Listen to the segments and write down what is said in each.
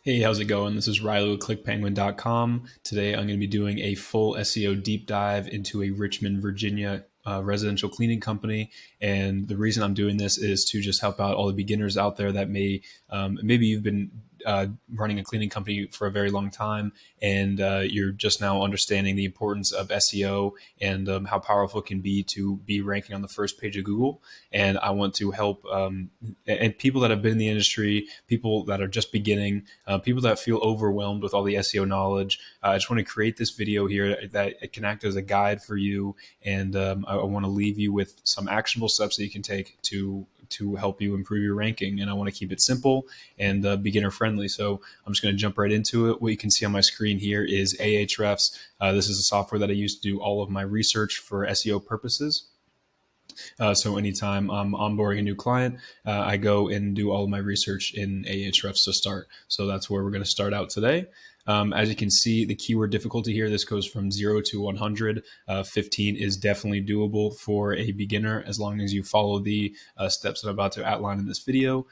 Hey, how's it going? This is Riley with ClickPenguin.com. Today I'm going to be doing a full SEO deep dive into a Richmond, Virginia residential cleaning company. And the reason I'm doing this is to just help out all the beginners out there that maybe you've been running a cleaning company for a very long time and you're just now understanding the importance of SEO and how powerful it can be to be ranking on the first page of Google. And I want to help and people that have been in the industry, people that are just beginning, people that feel overwhelmed with all the SEO knowledge. I just want to create this video here that it can act as a guide for you, and I want to leave you with some actionable steps that you can take to help you improve your ranking. And I want to keep it simple and beginner friendly. So I'm just going to jump right into it. What you can see on my screen here is Ahrefs. This is a software that I use to do all of my research for SEO purposes. So anytime I'm onboarding a new client, I go and do all of my research in Ahrefs to start. So that's where we're going to start out today. As you can see, the keyword difficulty here, this goes from 0 to 100. 15 is definitely doable for a beginner as long as you follow the steps that I'm about to outline in this video.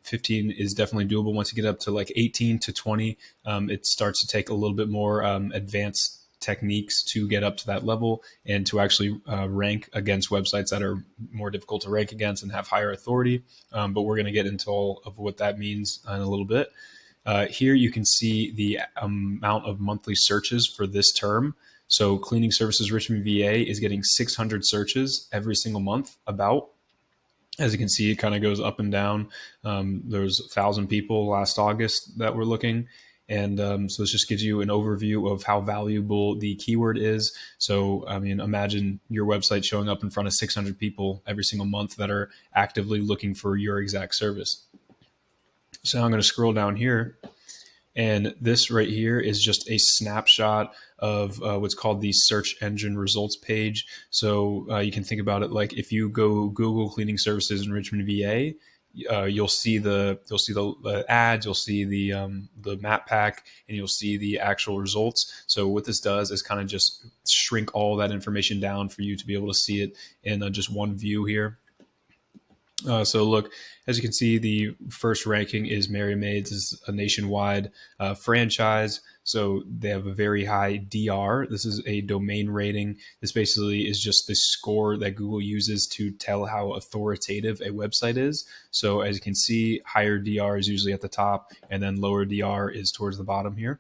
15 is definitely doable. Once you get up to like 18 to 20, it starts to take a little bit more advanced techniques to get up to that level and to actually rank against websites that are more difficult to rank against and have higher authority. But we're going to get into all of what that means in a little bit. Here you can see the amount of monthly searches for this term. So Cleaning Services Richmond, VA is getting 600 searches every single month about. As you can see, it kind of goes up and down. There's 1,000 people last August that were looking. And so this just gives you an overview of how valuable the keyword is. So, I mean, imagine your website showing up in front of 600 people every single month that are actively looking for your exact service. So I'm going to scroll down here. And this right here is just a snapshot of what's called the search engine results page. So you can think about it like if you go Google Cleaning Services in Richmond, VA, you'll see the ads, you'll see the map pack, and you'll see the actual results. So what this does is kind of just shrink all that information down for you to be able to see it in just one view here. So look, as you can see, the first ranking is Merry Maids. Is a nationwide franchise. So they have a very high DR. This is a domain rating. This basically is just the score that Google uses to tell how authoritative a website is. So as you can see, higher DR is usually at the top, and then lower DR is towards the bottom here.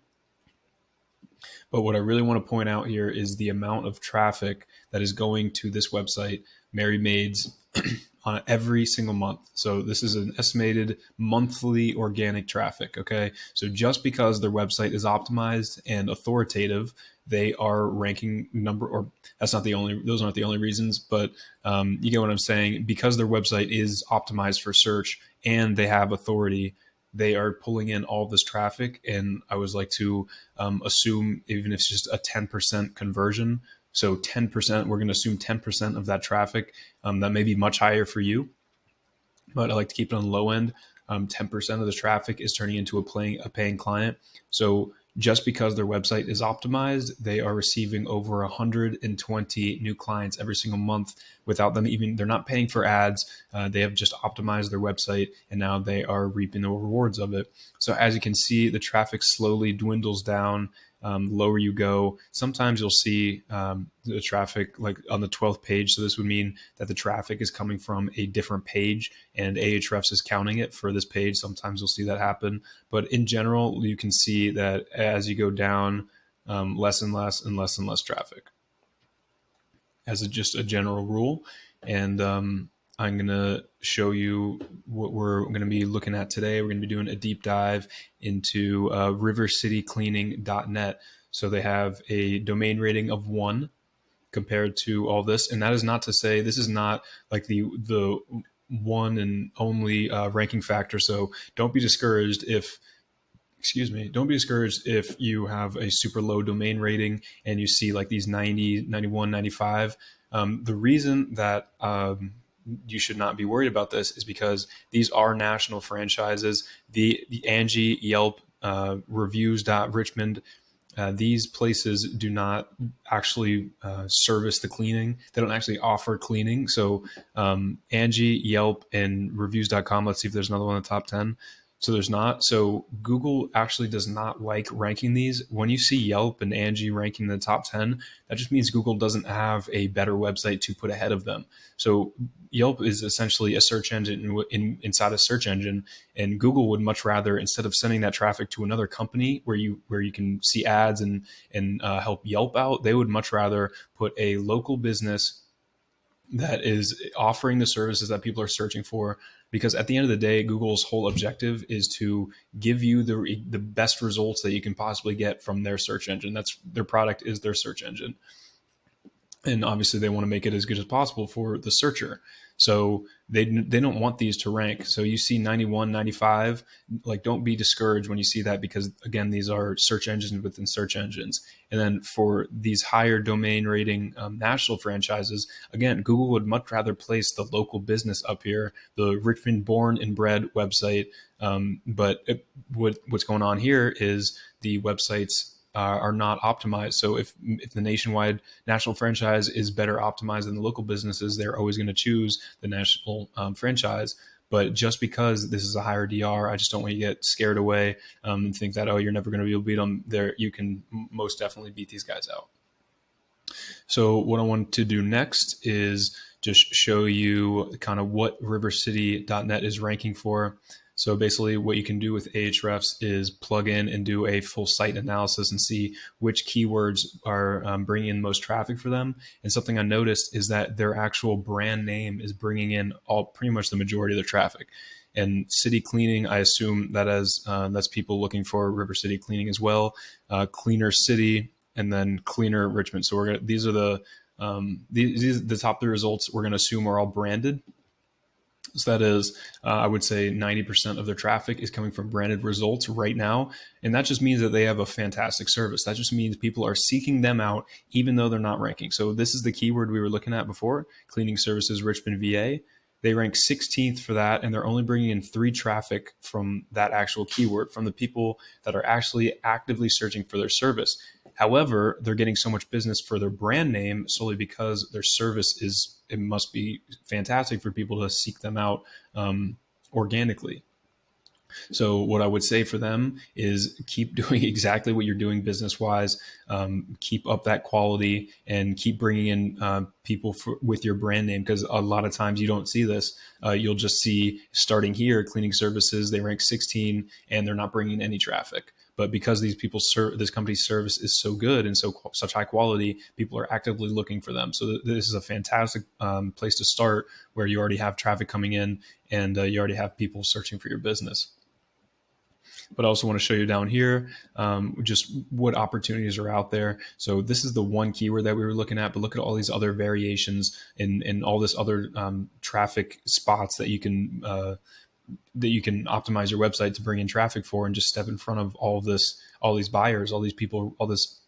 But what I really want to point out here is the amount of traffic that is going to this website, Merry Maids, on every single month. So this is an estimated monthly organic traffic. Okay. So just because their website is optimized and authoritative, they are ranking or those aren't the only reasons, but you get what I'm saying. Because their website is optimized for search and they have authority, they are pulling in all this traffic. And I always like to assume, even if it's just a 10% conversion, so 10%, we're going to assume 10% of that traffic. That may be much higher for you, but I like to keep it on the low end. 10% of the traffic is turning into a paying client. So just because their website is optimized, they are receiving over 120 new clients every single month without them they're not paying for ads. They have just optimized their website and now they are reaping the rewards of it. So as you can see, the traffic slowly dwindles down. Lower you go, sometimes you'll see the traffic like on the 12th page. So this would mean that the traffic is coming from a different page and Ahrefs is counting it for this page. Sometimes you'll see that happen. But in general, you can see that as you go down, less and less and less and less traffic as just a general rule. And I'm going to show you what we're going to be looking at today. We're going to be doing a deep dive into rivercitycleaning.net. So they have a domain rating of 1 compared to all this. And that is not to say this is not like the one and only ranking factor. So don't be discouraged if you have a super low domain rating and you see like these 90, 91, 95. The reason that you should not be worried about this is because these are national franchises. The Angie, Yelp, reviews.richmond, these places do not actually service the cleaning. They don't actually offer cleaning. So Angie, Yelp, and reviews.com, let's see if there's another one in the top 10. So there's not. So Google actually does not like ranking these. When you see Yelp and Angie ranking in the top 10, that just means Google doesn't have a better website to put ahead of them. So Yelp is essentially a search engine inside a search engine, and Google would much rather, instead of sending that traffic to another company where you can see ads and help Yelp out, they would much rather put a local business that is offering the services that people are searching for. Because at the end of the day, Google's whole objective is to give you the best results that you can possibly get from their search engine. That's their product is their search engine. And obviously they want to make it as good as possible for the searcher. So they don't want these to rank. So you see 91, 95, like don't be discouraged when you see that, because again, these are search engines within search engines. And then for these higher domain rating national franchises, again, Google would much rather place the local business up here, the Richmond born and bred website. What's going on here is the websites are not optimized. So if the nationwide national franchise is better optimized than the local businesses, they're always going to choose the national franchise. But just because this is a higher DR, I just don't want you to get scared away and think that, oh, you're never going to be able to beat them. There, you can most definitely beat these guys out. So what I want to do next is just show you kind of what rivercity.net is ranking for. So basically what you can do with Ahrefs is plug in and do a full site analysis and see which keywords are bringing in most traffic for them. And something I noticed is that their actual brand name is bringing in pretty much the majority of their traffic. And city cleaning, I assume that that's people looking for River City cleaning as well. Cleaner city, and then cleaner Richmond. So these are the top 3 results we're going to assume are all branded. So that is, I would say 90% of their traffic is coming from branded results right now. And that just means that they have a fantastic service. That just means people are seeking them out, even though they're not ranking. So this is the keyword we were looking at before, cleaning services, Richmond, VA. They rank 16th for that, and they're only bringing in 3 traffic from that actual keyword, from the people that are actually actively searching for their service. However, they're getting so much business for their brand name solely because their service it must be fantastic for people to seek them out organically. So what I would say for them is keep doing exactly what you're doing business-wise. Keep up that quality and keep bringing in people with your brand name, because a lot of times you don't see this. You'll just see starting here, cleaning services, they rank 16 and they're not bringing any traffic. But because these people this company's service is so good and such high quality, people are actively looking for them. So this is a fantastic place to start, where you already have traffic coming in and you already have people searching for your business. But I also want to show you down here just what opportunities are out there. So this is the one keyword that we were looking at, but look at all these other variations and all this other traffic spots that you can optimize your website to bring in traffic for, and just step in front of all these buyers, all these people, all this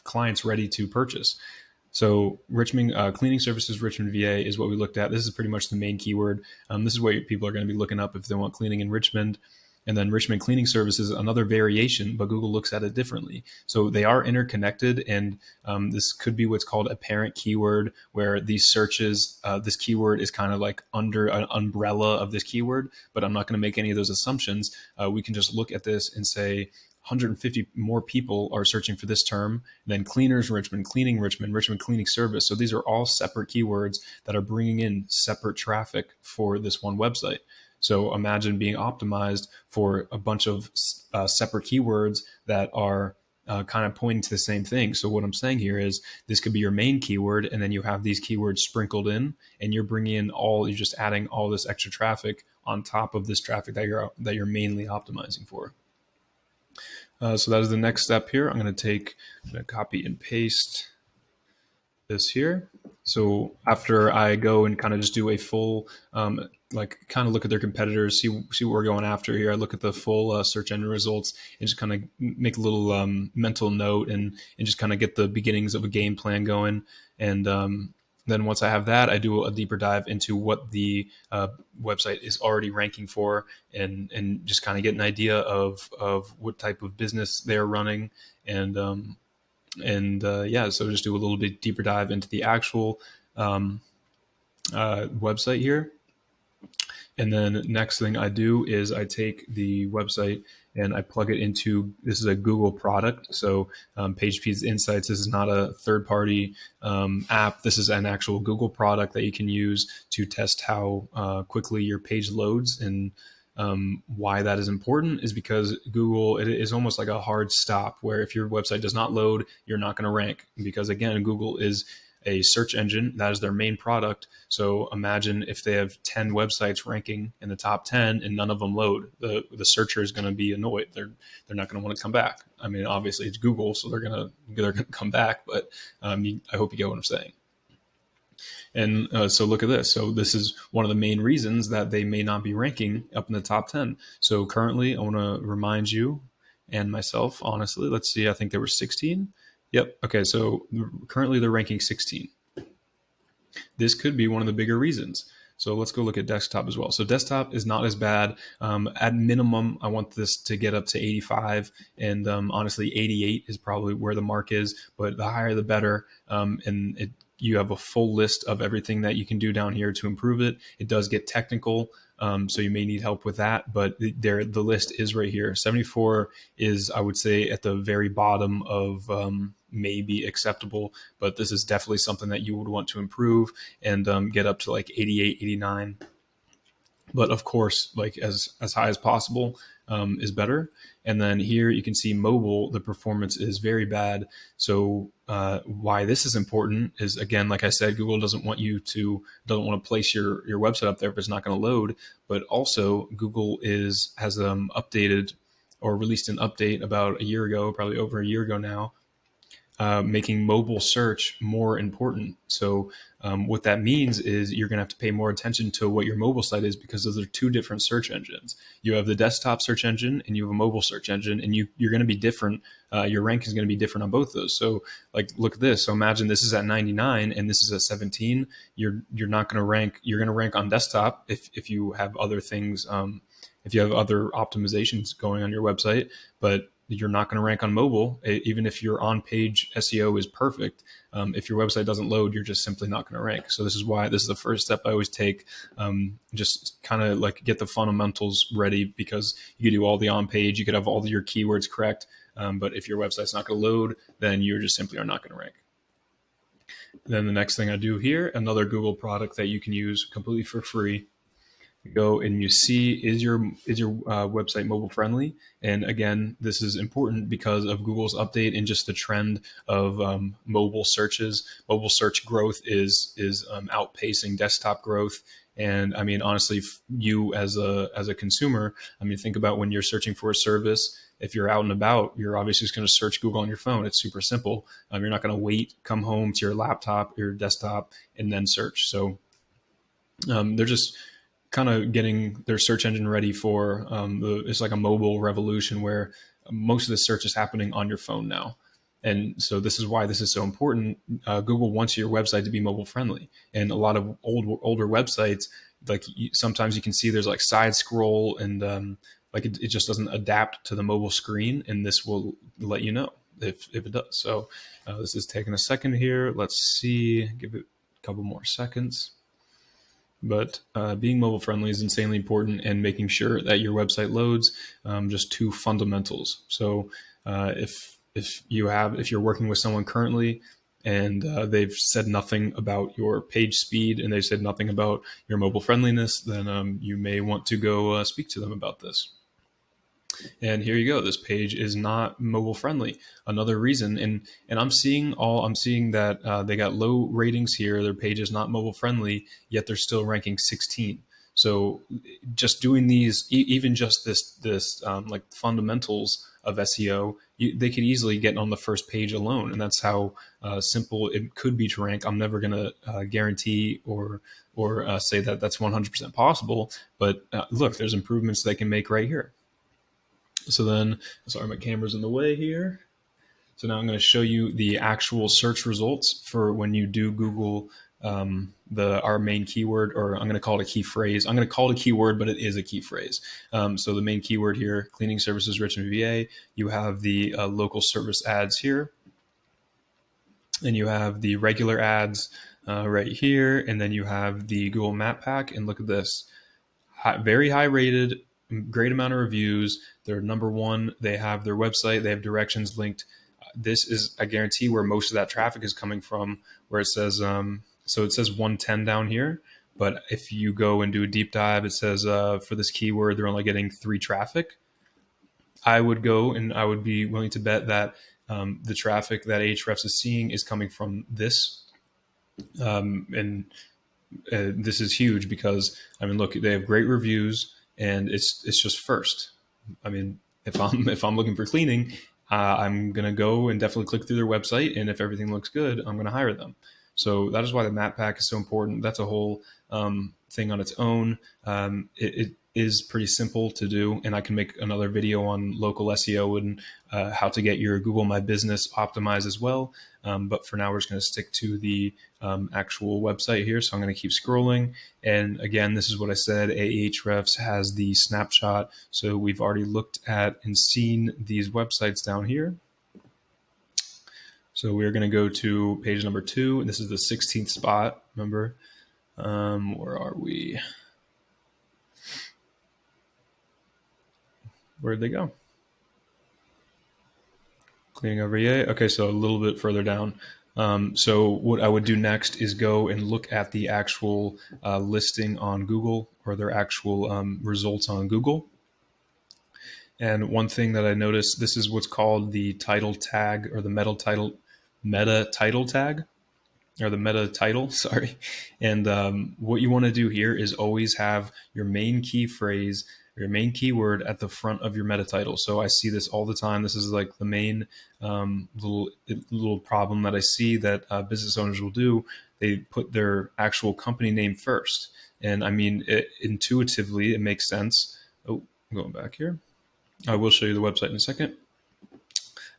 clients ready to purchase. So Richmond cleaning services, Richmond, VA is what we looked at. This is pretty much the main keyword. This is what people are going to be looking up if they want cleaning in Richmond. And then Richmond cleaning services, another variation, but Google looks at it differently. So they are interconnected, and this could be what's called a parent keyword, where these searches, this keyword is kind of like under an umbrella of this keyword, but I'm not going to make any of those assumptions. We can just look at this and say 150 more people are searching for this term than cleaners Richmond, cleaning Richmond, Richmond cleaning service. So these are all separate keywords that are bringing in separate traffic for this one website. So imagine being optimized for a bunch of separate keywords that are kind of pointing to the same thing. So what I'm saying here is this could be your main keyword, and then you have these keywords sprinkled in, and you're bringing in you're just adding all this extra traffic on top of this traffic that you're mainly optimizing for. So that is the next step here. I'm going to copy and paste this here. So after I go and kind of just do a full, kind of look at their competitors, see what we're going after here. I look at the full search engine results and just kind of make a little mental note and just kind of get the beginnings of a game plan going. And then once I have that, I do a deeper dive into what the website is already ranking for, and just kind of get an idea of what type of business they're running. So just do a little bit deeper dive into the actual website here. And then next thing I do is I take the website and I plug it into, this is a Google product. So PageSpeed's Insights, this is not a third party app. This is an actual Google product that you can use to test how quickly your page loads. And why that is important is because Google, it is almost like a hard stop where if your website does not load, you're not going to rank, because again, Google is a search engine. That is their main product. So imagine if they have 10 websites ranking in the top 10 and none of them load. The searcher is going to be annoyed. They're not going to want to come back. I mean, obviously it's Google, so they're going to come back, but I hope you get what I'm saying. And so look at this. So this is one of the main reasons that they may not be ranking up in the top 10. So currently I want to remind you and myself, honestly, let's see, I think there were 16. Yep. Okay. So currently they're ranking 16. This could be one of the bigger reasons. So let's go look at desktop as well. So desktop is not as bad. At minimum, I want this to get up to 85. And honestly, 88 is probably where the mark is. But the higher, the better. You have a full list of everything that you can do down here to improve it. It does get technical. So you may need help with that, but the list is right here. 74 is, I would say, at the very bottom of maybe acceptable, but this is definitely something that you would want to improve and get up to like 88, 89. But of course, like as high as possible is better. And then here you can see mobile, the performance is very bad. So why this is important is, again, like I said, Google doesn't want to place your website up there if it's not going to load. But also Google has updated or released an update about a year ago, probably over a year ago now, making mobile search more important. So what that means is you're going to have to pay more attention to what your mobile site is, because those are two different search engines. You have the desktop search engine and you have a mobile search engine, and you're going to be different. Your rank is going to be different on both those. So like, look at this. So imagine this is at 99 and this is at 17. You're not going to rank. You're going to rank on desktop if you have other things, if you have other optimizations going on your website, but you're not going to rank on mobile. Even if your on-page SEO is perfect, if your website doesn't load, you're just simply not going to rank. So this is why this is the first step I always take. Just kind of like get the fundamentals ready, because you could do all the on-page, you could have all your keywords correct, but if your website's not going to load, then you just simply are not going to rank. Then the next thing I do here, another Google product that you can use completely for free. You go and you see, is your website mobile friendly? And again, this is important because of Google's update and just the trend of mobile searches. Mobile search growth is outpacing desktop growth. And I mean, honestly, you as a consumer, I mean, think about when you're searching for a service. If you're out and about, you're obviously just going to search Google on your phone. It's super simple. You're not going to wait, come home to your laptop, your desktop, and then search. So they're just kind of getting their search engine ready for it's like a mobile revolution where most of the search is happening on your phone now. And so this is why this is so important. Google wants your website to be mobile friendly, and a lot of older websites, like sometimes you can see there's like side scroll and like it just doesn't adapt to the mobile screen, and this will let you know if it does. So this is taking a second here. Let's see, give it a couple more seconds. But being mobile friendly is insanely important, and making sure that your website loads, just two fundamentals. So if you're working with someone currently and they've said nothing about your page speed and they've said nothing about your mobile friendliness, then you may want to go speak to them about this. And here you go. This page is not mobile friendly. Another reason, and I'm seeing that they got low ratings here. Their page is not mobile friendly, yet they're still ranking 16. So just doing these, even just this like fundamentals of SEO, they could easily get on the first page alone, and that's how simple it could be to rank. I'm never going to guarantee or say that that's 100% possible, but look, there's improvements they can make right here. So then, sorry, my camera's in the way here. So now I'm going to show you the actual search results for when you do Google our main keyword, or I'm going to call it a key phrase. I'm going to call it a keyword, but it is a key phrase. So the main keyword here, cleaning services, Richmond, VA. You have the local service ads here, and you have the regular ads right here, and then you have the Google Map Pack. And look at this. very high rated, great amount of reviews. They're number one. They have their website. They have directions linked. This is, I guarantee, where most of that traffic is coming from, where it says, so it says 110 down here. But if you go and do a deep dive, it says for this keyword, they're only getting 3 traffic. I would go and I would be willing to bet that the traffic that Ahrefs is seeing is coming from this. And this is huge because, I mean, look, they have great reviews and it's just first. I mean, if I'm looking for cleaning, I'm going to go and definitely click through their website. And if everything looks good, I'm going to hire them. So that is why the map pack is so important. That's a whole thing on its own. It is pretty simple to do, and I can make another video on local SEO and how to get your Google My Business optimized as well. But for now, we're just going to stick to the actual website here. So I'm going to keep scrolling. And again, this is what I said. Ahrefs has the snapshot. So we've already looked at and seen these websites down here. So we're going to go to page number 2. And this is the 16th spot. Remember, where are we? Where'd they go? Cleaning over VA. Okay, so a little bit further down. So what I would do next is go and look at the actual listing on Google, or their actual results on Google. And one thing that I noticed, this is what's called the title tag, or the meta title tag, or the meta title, sorry. And what you want to do here is always have your main key phrase, your main keyword at the front of your meta title. So I see this all the time. This is like the main little problem that I see that business owners will do. They put their actual company name first. And I mean, intuitively, it makes sense. Oh, I'm going back here. I will show you the website in a second.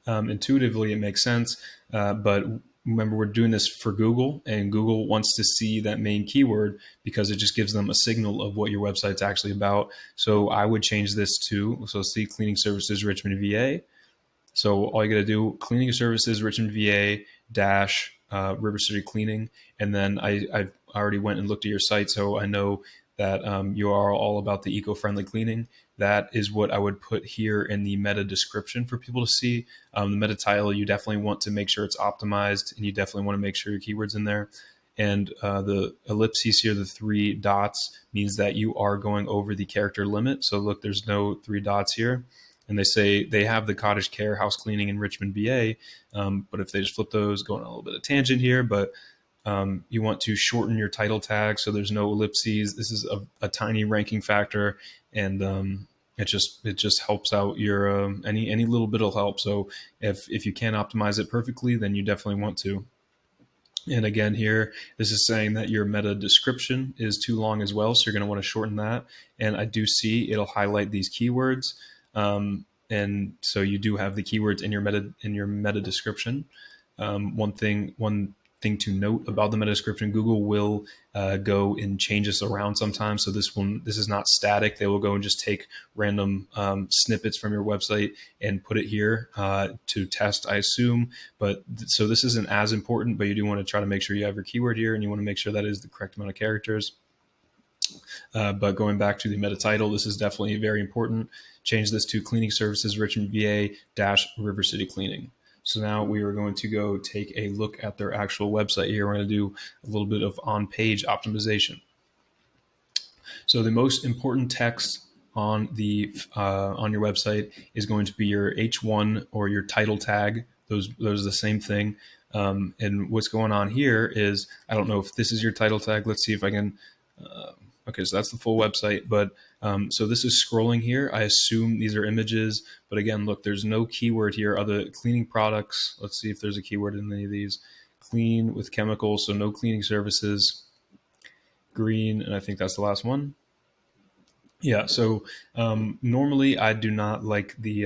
Intuitively, it makes sense, but remember, we're doing this for Google, and Google wants to see that main keyword because it just gives them a signal of what your website's actually about. So I would change this to, so see, cleaning services Richmond VA. So all you got to do, cleaning services Richmond VA dash River City Cleaning, and then I already went and looked at your site, so I know that you are all about the eco-friendly cleaning. That is what I would put here in the meta description for people to see. The meta title, you definitely want to make sure it's optimized, and you definitely want to make sure your keywords in there. And the ellipses here, the 3 dots, means that you are going over the character limit. So look, there's no 3 dots here. And they say they have the cottage care house cleaning in Richmond, VA. But if they just flip those, going on a little bit of tangent here, but you want to shorten your title tag so there's no ellipses. This is a tiny ranking factor, and it just helps out your any little bit will help. So if you can't optimize it perfectly, then you definitely want to. And again, here, this is saying that your meta description is too long as well, so you're going to want to shorten that. And I do see it'll highlight these keywords, and so you do have the keywords in your meta description. One thing to note about the meta description, Google will go and change this around sometimes. So this is not static. They will go and just take random snippets from your website and put it here to test, I assume. But so this isn't as important, but you do want to try to make sure you have your keyword here, and you want to make sure that is the correct amount of characters. But going back to the meta title, this is definitely very important. Change this to cleaning services Richmond VA dash River City Cleaning. So now we are going to go take a look at their actual website here. We're going to do a little bit of on-page optimization. So the most important text on your website is going to be your H1 or your title tag. Those are the same thing. And what's going on here is, I don't know if this is your title tag. Let's see if I can. Okay, so that's the full website, but so this is scrolling here. I assume these are images, but again, look, there's no keyword here other cleaning products. Let's see if there's a keyword in any of these. Clean with chemicals, so no cleaning services. Green, and I think that's the last one. Yeah, so normally I do not like the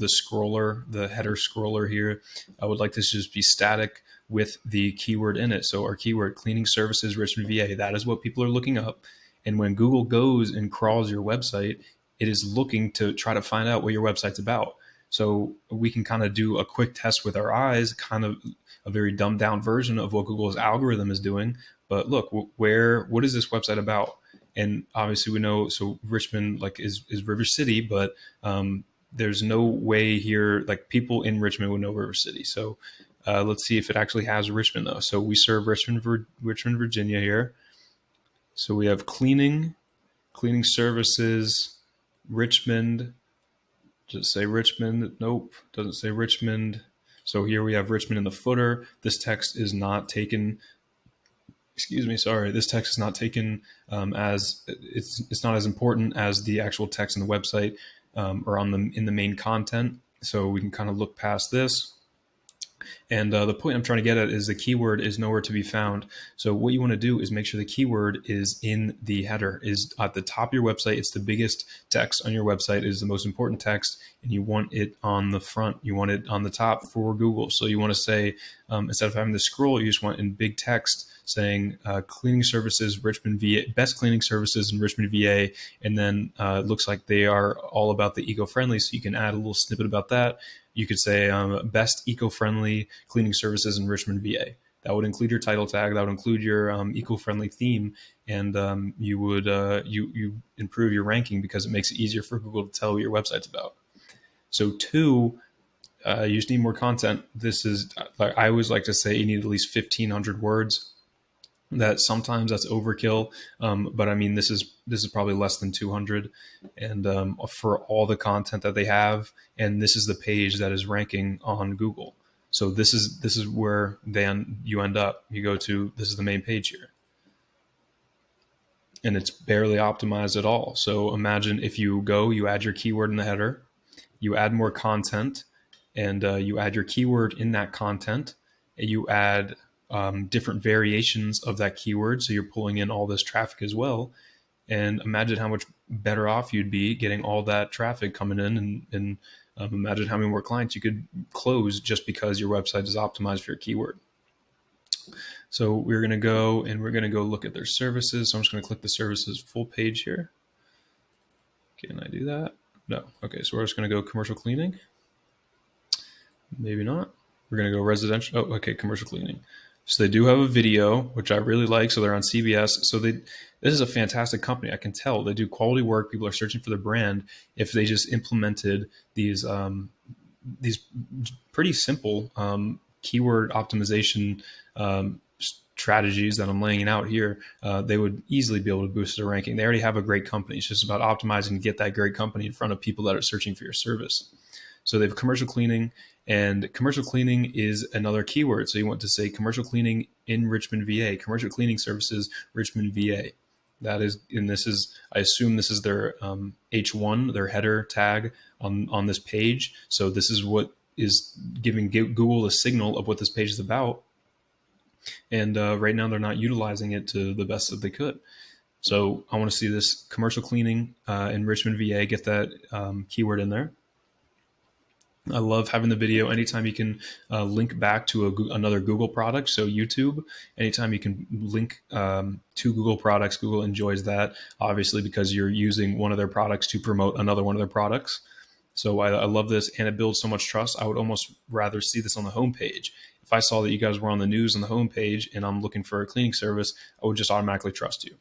scroller, the header scroller here. I would like this to just be static with the keyword in it. So our keyword, cleaning services Richmond VA, that is what people are looking up. And when Google goes and crawls your website, it is looking to try to find out what your website's about. So we can kind of do a quick test with our eyes, kind of a very dumbed down version of what Google's algorithm is doing. But look, what is this website about? And obviously we know, so Richmond like is River City, but there's no way here, like people in Richmond would know River City. So let's see if it actually has Richmond though. So we serve Richmond, Virginia here. So we have cleaning services, Richmond. Does it say Richmond? Nope, doesn't say Richmond. So here we have Richmond in the footer. This text is not taken. Excuse me, sorry. This text is not taken as it's not as important as the actual text on the website or in the main content. So we can kind of look past this. And the point I'm trying to get at is the keyword is nowhere to be found. So what you want to do is make sure the keyword is in the header, is at the top of your website. It's the biggest text on your website. It is the most important text, and you want it on the front. You want it on the top for Google. So you want to say, instead of having to scroll, you just want in big text saying cleaning services, Richmond, VA, best cleaning services in Richmond, VA. And then it looks like they are all about the eco-friendly. So you can add a little snippet about that. You could say best eco-friendly cleaning services in Richmond, VA. That would include your title tag. That would include your eco-friendly theme, and you would you improve your ranking because it makes it easier for Google to tell what your website's about. So two, you just need more content. This is, I always like to say, you need at least 1,500 words. That sometimes that's overkill, but I mean this is probably less than 200, and for all the content that they have, and this is the page that is ranking on Google. So this is where you end up. You go to, this is the main page here, and it's barely optimized at all. So imagine if you add your keyword in the header, you add more content, and you add your keyword in that content, and you add different variations of that keyword. So you're pulling in all this traffic as well. And imagine how much better off you'd be getting all that traffic coming in, and imagine how many more clients you could close just because your website is optimized for your keyword. So we're going to go look at their services. So I'm just going to click the services full page here. Can I do that? No. Okay. So we're just going to go commercial cleaning. Maybe not. We're going to go residential. Oh, okay. Commercial cleaning. So they do have a video, which I really like. So they're on CBS. So this is a fantastic company. I can tell they do quality work. People are searching for their brand. If they just implemented these pretty simple keyword optimization strategies that I'm laying out here, they would easily be able to boost their ranking. They already have a great company. It's just about optimizing to get that great company in front of people that are searching for your service. So they have commercial cleaning, and commercial cleaning is another keyword. So you want to say commercial cleaning in Richmond, VA, commercial cleaning services, Richmond, VA. That is, and this is, I assume this is their H1, their header tag on this page. So this is what is giving Google a signal of what this page is about. And right now they're not utilizing it to the best that they could. So I want to see this commercial cleaning in Richmond, VA, get that keyword in there. I love having the video. Anytime you can link back to another Google product, so YouTube, anytime you can link to Google products, Google enjoys that, obviously, because you're using one of their products to promote another one of their products. So I love this, and it builds so much trust. I would almost rather see this on the homepage. If I saw that you guys were on the news on the homepage and I'm looking for a cleaning service, I would just automatically trust you.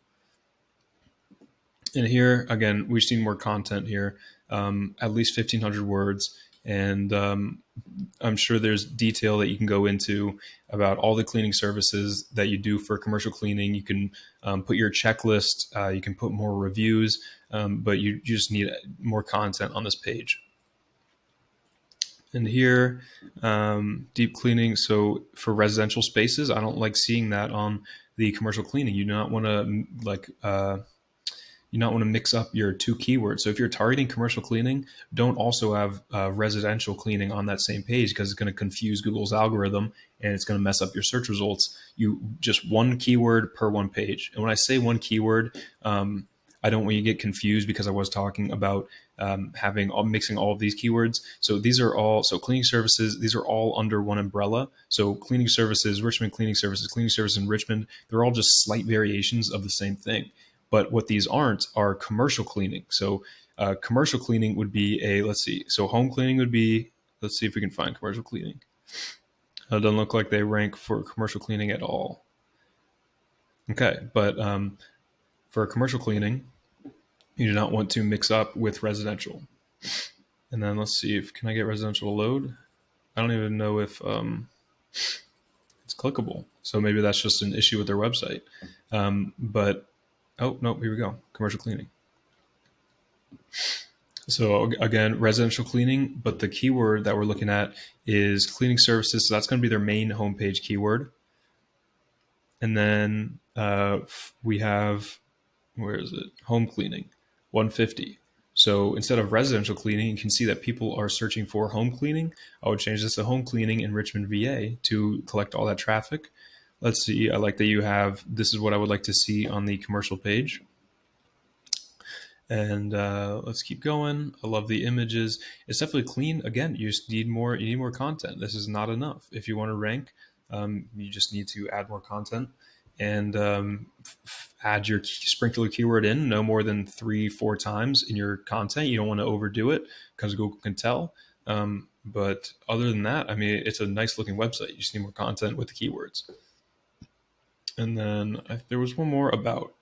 And here, again, we just need more content here, at least 1,500 words. And I'm sure there's detail that you can go into about all the cleaning services that you do for commercial cleaning. You can put your checklist, you can put more reviews, but you just need more content on this page. And here, deep cleaning. So for residential spaces, I don't like seeing that on the commercial cleaning. You do not want to you not want to mix up your two keywords. So if you're targeting commercial cleaning, don't also have residential cleaning on that same page, because it's going to confuse Google's algorithm and it's going to mess up your search results. You just one keyword per one page. And when I say one keyword, I don't want you to get confused, because I was talking about mixing all of these keywords. So these are all, so cleaning services, these are all under one umbrella. So cleaning services, Richmond cleaning services in Richmond, they're all just slight variations of the same thing. But what these aren't are commercial cleaning. So commercial cleaning would be let's see. So home cleaning would be, let's see if we can find commercial cleaning. It doesn't look like they rank for commercial cleaning at all. Okay, but for commercial cleaning, you do not want to mix up with residential. And then let's see if, can I get residential to load? I don't even know if it's clickable. So maybe that's just an issue with their website. But, oh, no, here we go. Commercial cleaning. So again, residential cleaning, but the keyword that we're looking at is cleaning services. So that's going to be their main homepage keyword. And then we have, where is it? Home cleaning, 150. So instead of residential cleaning, you can see that people are searching for home cleaning. I would change this to home cleaning in Richmond, VA to collect all that traffic. Let's see. I like that you have, this is what I would like to see on the commercial page. And let's keep going. I love the images. It's definitely clean. Again, you just need more. You need more content. This is not enough. If you want to rank, you just need to add more content and add your sprinkler keyword in no more than 3-4 times in your content. You don't want to overdo it because Google can tell. But other than that, I mean, it's a nice looking website. You just need more content with the keywords. And then there was one more about.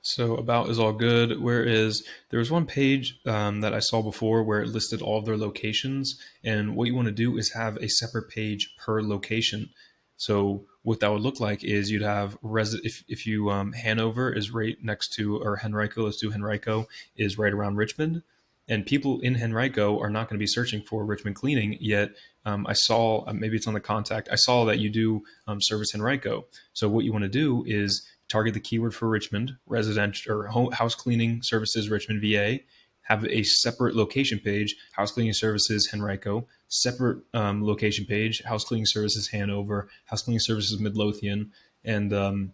So about is all good. Whereas there was one page that I saw before where it listed all of their locations. And what you want to do is have a separate page per location. So what that would look like is you'd have if you Hanover is right next to, or Henrico, let's do Henrico, is right around Richmond. And people in Henrico are not going to be searching for Richmond cleaning, yet I saw, maybe it's on the contact, I saw that you do service Henrico. So what you want to do is target the keyword for Richmond, residential or house cleaning services, Richmond, VA, have a separate location page, house cleaning services, Henrico, separate location page, house cleaning services, Hanover, house cleaning services, Midlothian. And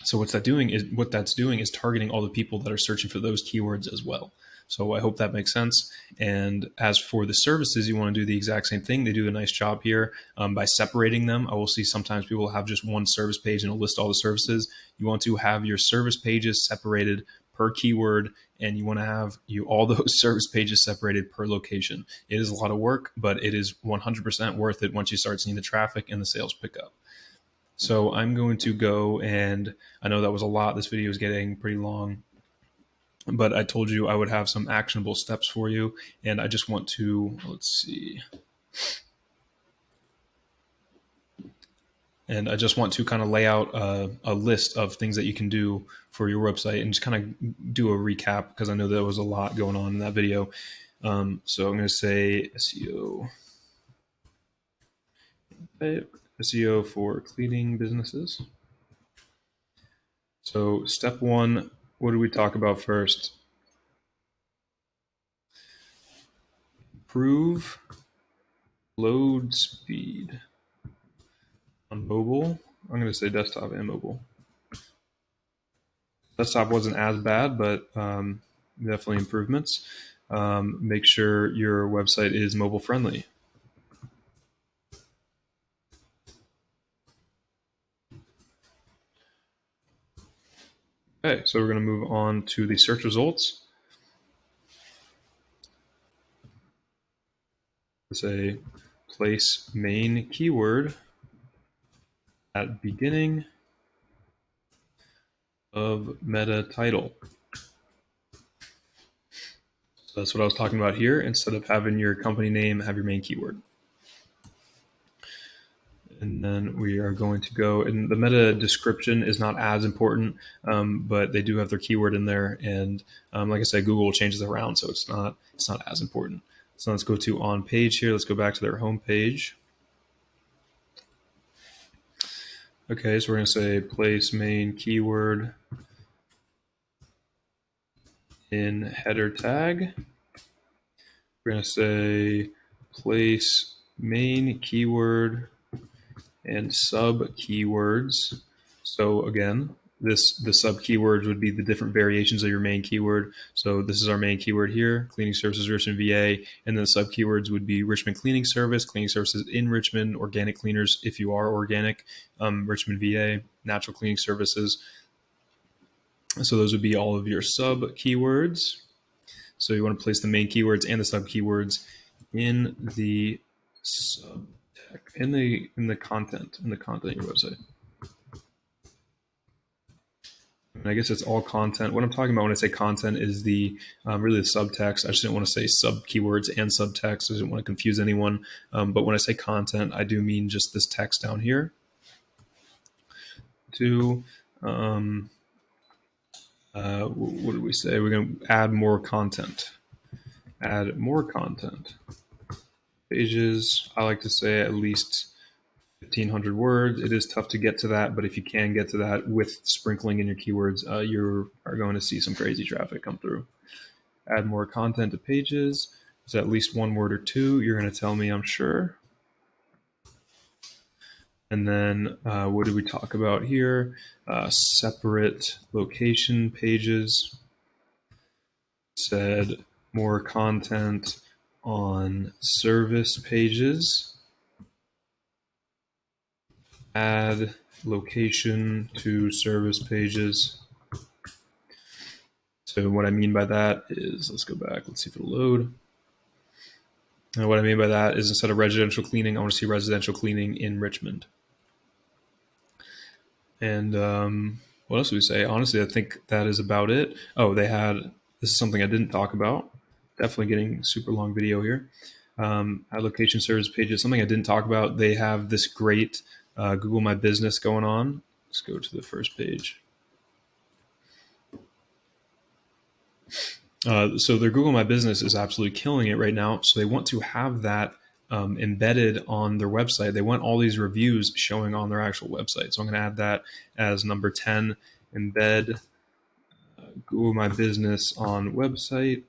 so what that's doing is targeting all the people that are searching for those keywords as well. So I hope that makes sense. And as for the services, you want to do the exact same thing. They do a nice job here by separating them. I will see sometimes people have just one service page and it'll list all the services. You want to have your service pages separated per keyword, and you want to have all those service pages separated per location. It is a lot of work, but it is 100% worth it once you start seeing the traffic and the sales pick up. So I'm going to go, and I know that was a lot. This video is getting pretty long, but I told you I would have some actionable steps for you. And I just want to, let's see. And I just want to kind of lay out a list of things that you can do for your website and just kind of do a recap, because I know there was a lot going on in that video. So I'm going to say SEO for cleaning businesses. So step one, what did we talk about first? Improve load speed on mobile. I'm going to say desktop and mobile. Desktop wasn't as bad, but definitely improvements. Make sure your website is mobile friendly. Okay, so we're going to move on to the search results. Say place main keyword at beginning of meta title. So that's what I was talking about here. Instead of having your company name, have your main keyword. And then we are going to go, and the meta description is not as important, but they do have their keyword in there. And like I said, Google changes it around, so it's not as important. So let's go to on page here. Let's go back to their home page. Okay, so we're going to say place main keyword in header tag. We're going to say place main keyword and sub keywords. So again, the sub keywords would be the different variations of your main keyword. So this is our main keyword here, cleaning services Richmond, VA, and then the sub keywords would be Richmond cleaning service, cleaning services in Richmond, organic cleaners if you are organic, Richmond, VA, natural cleaning services. So those would be all of your sub keywords. So you want to place the main keywords and the sub keywords in the subtext. in the content of your website. And I guess it's all content. What I'm talking about when I say content is the really the subtext. I just didn't want to say sub keywords and subtext. I didn't want to confuse anyone. But when I say content, I do mean just this text down here. What did we say? We're going to add more content. Add more content. Pages, I like to say at least 1,500 words. It is tough to get to that, but if you can get to that with sprinkling in your keywords, you are going to see some crazy traffic come through. Add more content to pages. Is at least one word or two? You're going to tell me, I'm sure. And then what did we talk about here? Separate location pages. Said more content on service pages. Add location to service pages. So what I mean by that is, let's go back, let's see if it'll load. And what I mean by that is instead of residential cleaning, I want to see residential cleaning in Richmond. And what else do we say? Honestly, I think that is about it. Oh, this is something I didn't talk about. Definitely getting super long video here. Add location service pages, something I didn't talk about. They have this great Google My Business going on. Let's go to the first page. So their Google My Business is absolutely killing it right now. So they want to have that embedded on their website. They want all these reviews showing on their actual website. So I'm going to add that as number 10, embed Google My Business on website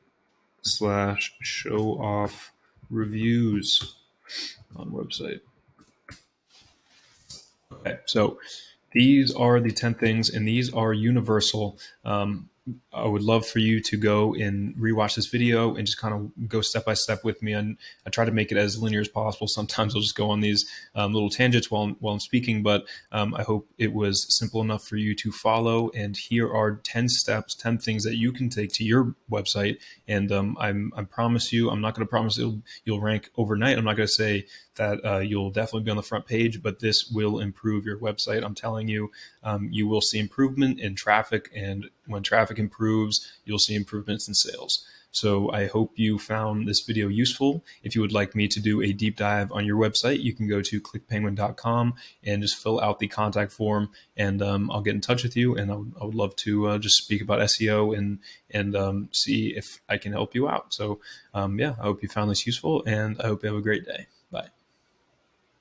/ show off reviews on website. Okay, so these are the 10 things, and these are universal. I would love for you to go and rewatch this video and just kind of go step by step with me. And I try to make it as linear as possible. Sometimes I'll just go on these little tangents while I'm speaking, but I hope it was simple enough for you to follow. And here are 10 steps, 10 things that you can take to your website. And I promise you, I'm not going to promise you'll rank overnight. I'm not going to say that you'll definitely be on the front page, but this will improve your website. I'm telling you, you will see improvement in traffic, and when traffic improves, you'll see improvements in sales. So I hope you found this video useful. If you would like me to do a deep dive on your website, you can go to clickpenguin.com and just fill out the contact form, and I'll get in touch with you. And I would love to just speak about SEO and see if I can help you out. So yeah, I hope you found this useful, and I hope you have a great day.